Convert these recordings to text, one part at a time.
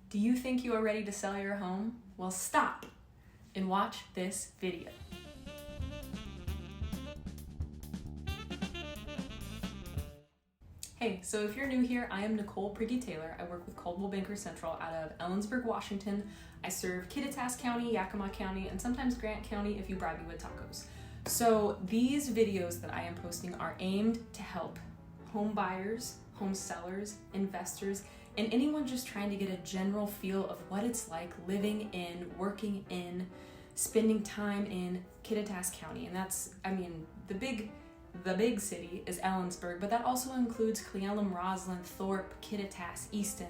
Do you think you are ready to sell your home? Well, stop and watch this video. Hey, so if you're new here, I am Nicole Prigge-Taylor. I work with Coldwell Banker Central out of Ellensburg, Washington. I serve Kittitas County, Yakima County, and sometimes Grant County if you bribe me with tacos. So these videos that I am posting are aimed to help home buyers, home sellers, investors, and anyone just trying to get a general feel of what it's like living in, working in, spending time in Kittitas County. And that's, the big city is Ellensburg, but that also includes Cle Elum, Roslyn, Thorpe, Kittitas, Easton.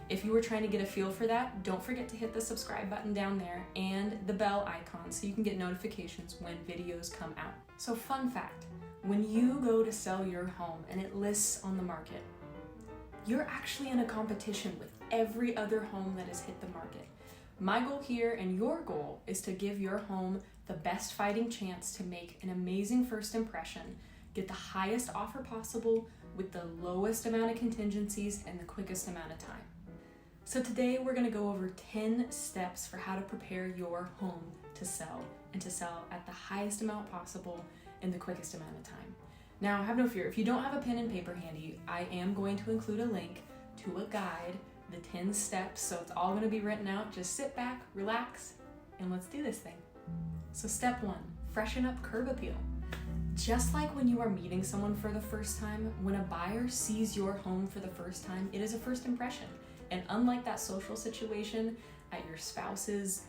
If you were trying to get a feel for that, don't forget to hit the subscribe button down there and the bell icon so you can get notifications when videos come out. So fun fact, when you go to sell your home and it lists on the market, you're actually in a competition with every other home that has hit the market. My goal here and your goal is to give your home the best fighting chance to make an amazing first impression, get the highest offer possible with the lowest amount of contingencies and the quickest amount of time. So today we're going to go over 10 steps for how to prepare your home to sell and to sell at the highest amount possible in the quickest amount of time. Now, have no fear, if you don't have a pen and paper handy, I am going to include a link to a guide, the 10 steps, so it's all going to be written out. Just sit back, relax, and let's do this thing. So step 1, freshen up curb appeal. Just like when you are meeting someone for the first time, when a buyer sees your home for the first time, it is a first impression. And unlike that social situation at your spouse's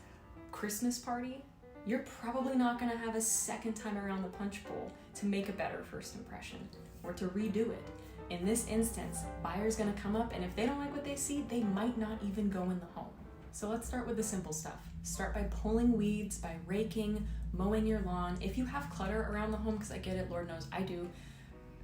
Christmas party, you're probably not going to have a second time around the punch bowl to make a better first impression or to redo it. In this instance, buyer's going to come up, and if they don't like what they see, they might not even go in the home. So let's start with the simple stuff. Start by pulling weeds, by raking, mowing your lawn. If you have clutter around the home, because I get it, Lord knows I do,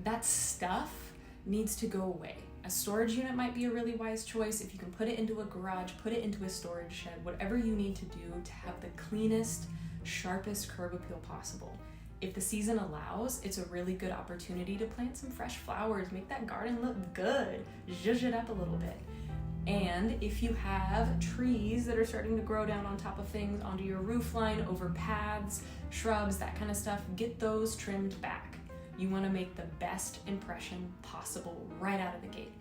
that stuff needs to go away. A storage unit might be a really wise choice. If you can put it into a garage, put it into a storage shed, whatever you need to do to have the cleanest, sharpest curb appeal possible. If the season allows, it's a really good opportunity to plant some fresh flowers, make that garden look good, zhuzh it up a little bit. And if you have trees that are starting to grow down on top of things, onto your roof line, over paths, shrubs, that kind of stuff, get those trimmed back. You want to make the best impression possible right out of the gate.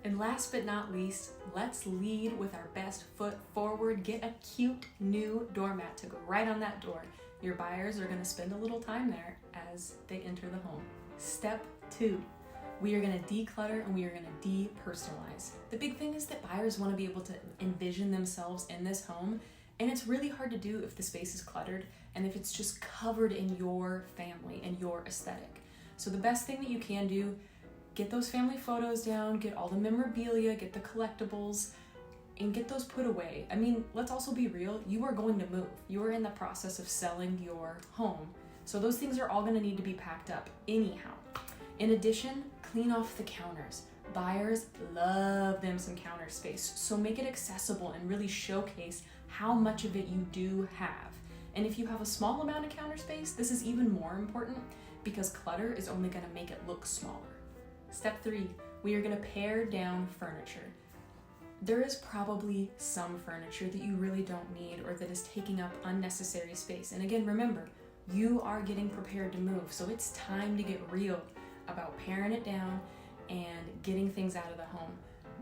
And last but not least, let's lead with our best foot forward. Get a cute new doormat to go right on that door. Your buyers are going to spend a little time there as they enter the home. Step 2, we are going to declutter and we are going to depersonalize. The big thing is that buyers want to be able to envision themselves in this home, and it's really hard to do if the space is cluttered and if it's just covered in your family and your aesthetic. So the best thing that you can do, get those family photos down, get all the memorabilia, get the collectibles, and get those put away. Let's also be real, you are going to move. You are in the process of selling your home. So those things are all gonna need to be packed up anyhow. In addition, clean off the counters. Buyers love them some counter space, so make it accessible and really showcase how much of it you do have. And if you have a small amount of counter space, this is even more important because clutter is only gonna make it look smaller. Step 3, we are gonna pare down furniture. There is probably some furniture that you really don't need or that is taking up unnecessary space. And again, remember, you are getting prepared to move, so it's time to get real about paring it down and getting things out of the home.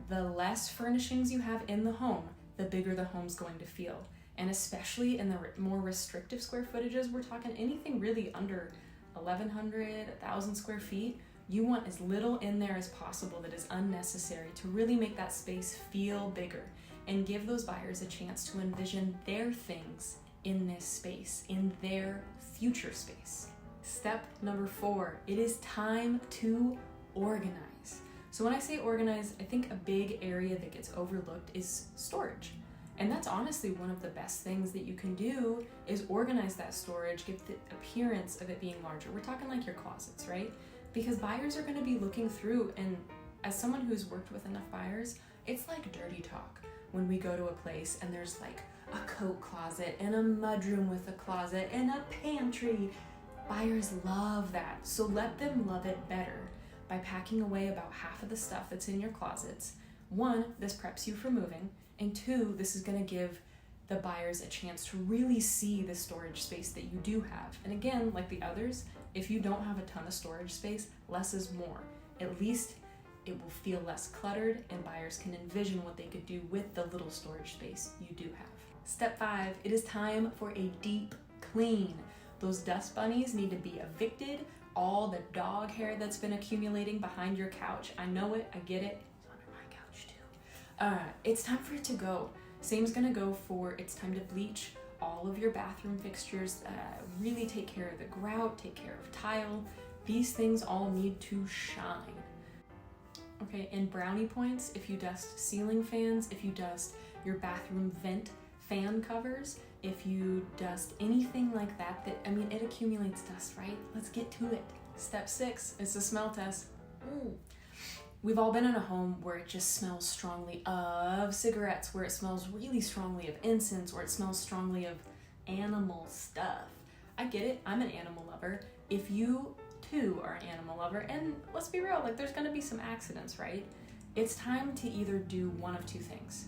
The less furnishings you have in the home, the bigger the home's going to feel. And especially in the more restrictive square footages, we're talking anything really under 1,100, 1,000 square feet, you want as little in there as possible that is unnecessary to really make that space feel bigger and give those buyers a chance to envision their things in this space, in their future space. Step number 4, it is time to organize. So when I say organize, I think a big area that gets overlooked is storage. And that's honestly one of the best things that you can do is organize that storage, get the appearance of it being larger. We're talking like your closets, right? Because buyers are going to be looking through, and as someone who's worked with enough buyers, it's like dirty talk when we go to a place and there's like a coat closet and a mudroom with a closet and a pantry. Buyers love that, so let them love it better by packing away about half of the stuff that's in your closets, One, this preps you for moving, and two, this is going to give the buyers a chance to really see the storage space that you do have. And again, like the others, if you don't have a ton of storage space, less is more. At least it will feel less cluttered and buyers can envision what they could do with the little storage space you do have. Step 5, it is time for a deep clean. Those dust bunnies need to be evicted. All the dog hair that's been accumulating behind your couch, I know it, I get it, it's under my couch too. It's time for it to go. Same's gonna go for it's time to bleach all of your bathroom fixtures, really take care of the grout, take care of tile. These things all need to shine. Okay, and brownie points, if you dust ceiling fans, if you dust your bathroom vent fan covers, if you dust anything like that, it accumulates dust, right? Let's get to it. Step 6, it's a smell test. We've all been in a home where it just smells strongly of cigarettes, where it smells really strongly of incense, or it smells strongly of animal stuff. I get it, I'm an animal lover. If you too are an animal lover, and let's be real, like there's gonna be some accidents, right? It's time to either do one of two things.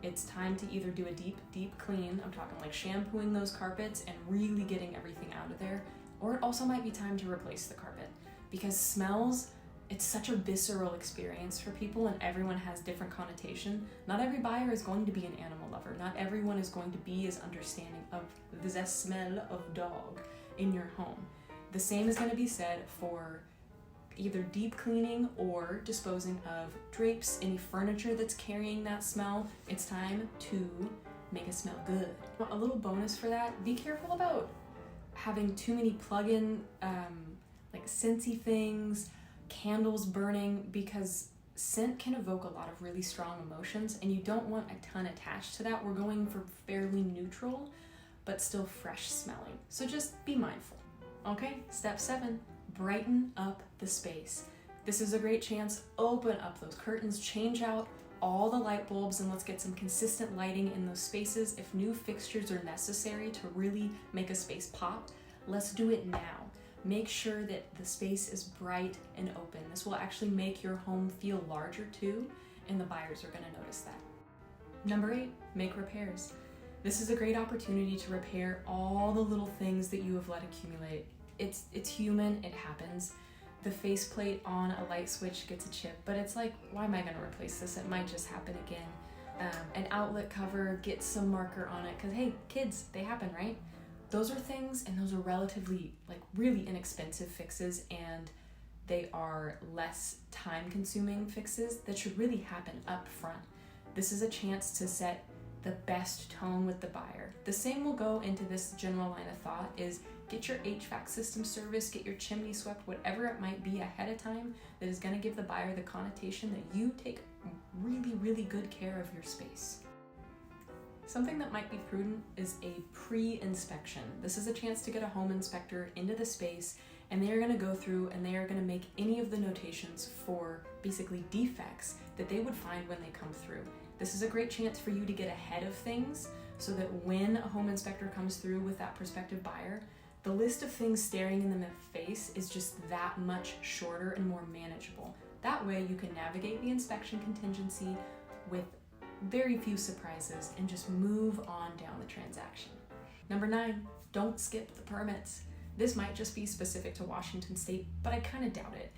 It's time to either do a deep clean, I'm talking like shampooing those carpets and really getting everything out of there, or it also might be time to replace the carpet, because smells, it's such a visceral experience for people and everyone has different connotation. Not every buyer is going to be an animal lover. Not everyone is going to be as understanding of the smell of dog in your home. The same is going to be said for either deep cleaning or disposing of drapes, any furniture that's carrying that smell. It's time to make it smell good. A little bonus for that, be careful about having too many plug-in like scentsy things, candles burning, because scent can evoke a lot of really strong emotions and you don't want a ton attached to that. We're going for fairly neutral but still fresh smelling, so just be mindful. Okay, step 7, brighten up the space. This is a great chance. Open up those curtains, change out all the light bulbs, and let's get some consistent lighting in those spaces. If new fixtures are necessary to really make a space pop, let's do it now. Make sure that the space is bright and open. This will actually make your home feel larger too, and the buyers are going to notice that. Number 8, make repairs. This is a great opportunity to repair all the little things that you have let accumulate. It's human, it happens. The faceplate on a light switch gets a chip, but it's like, why am I going to replace this? It might just happen again. An outlet cover gets some marker on it, because hey, kids, they happen, right? Those are things, and those are relatively, like, really inexpensive fixes, and they are less time-consuming fixes that should really happen up front. This is a chance to set the best tone with the buyer. The same will go into this general line of thought is get your HVAC system serviced, get your chimney swept, whatever it might be ahead of time that is going to give the buyer the connotation that you take really, really good care of your space. Something that might be prudent is a pre-inspection. This is a chance to get a home inspector into the space, and they are going to go through and they are going to make any of the notations for basically defects that they would find when they come through. This is a great chance for you to get ahead of things so that when a home inspector comes through with that prospective buyer, the list of things staring in the face is just that much shorter and more manageable. That way you can navigate the inspection contingency with very few surprises and just move on down the transaction. Number 9, don't skip the permits. This might just be specific to Washington State, but I kind of doubt it.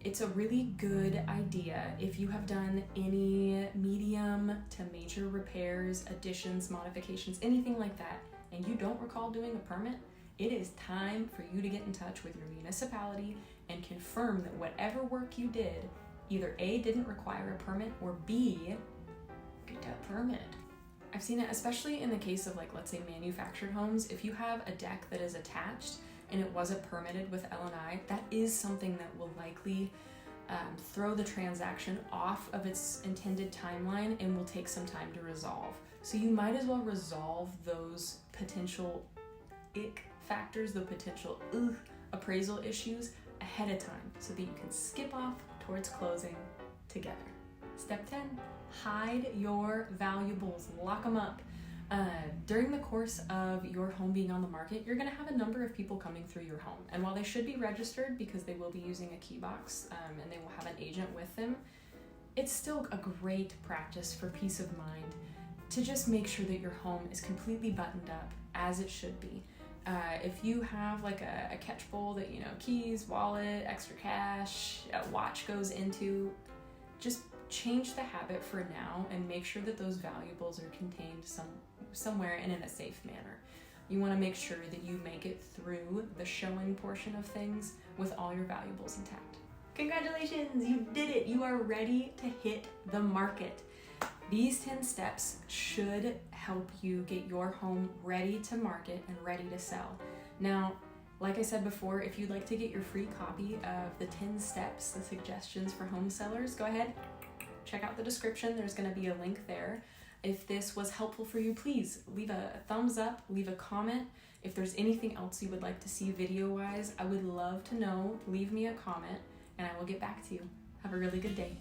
It's a really good idea if you have done any medium to major repairs, additions, modifications, anything like that, and you don't recall doing a permit, it is time for you to get in touch with your municipality and confirm that whatever work you did, either A, didn't require a permit, or B, get that permit. I've seen it especially in the case of, like, let's say manufactured homes. If you have a deck that is attached and it wasn't permitted with L&I, that is something that will likely throw the transaction off of its intended timeline and will take some time to resolve. So you might as well resolve those potential ick factors, the potential appraisal issues ahead of time so that you can skip off towards closing together. Step 10, hide your valuables, lock them up. During the course of your home being on the market, you're going to have a number of people coming through your home. And while they should be registered because they will be using a key box and they will have an agent with them, it's still a great practice for peace of mind to just make sure that your home is completely buttoned up as it should be. If you have like a catch bowl that, keys, wallet, extra cash, a watch goes into, just change the habit for now and make sure that those valuables are contained somewhere and in a safe manner. You want to make sure that you make it through the showing portion of things with all your valuables intact. Congratulations, you did it! You are ready to hit the market. These 10 steps should help you get your home ready to market and ready to sell. Now, like I said before, if you'd like to get your free copy of the 10 steps, the suggestions for home sellers, go ahead, check out the description. There's going to be a link there. If this was helpful for you, please leave a thumbs up, leave a comment. If there's anything else you would like to see video-wise, I would love to know. Leave me a comment and I will get back to you. Have a really good day.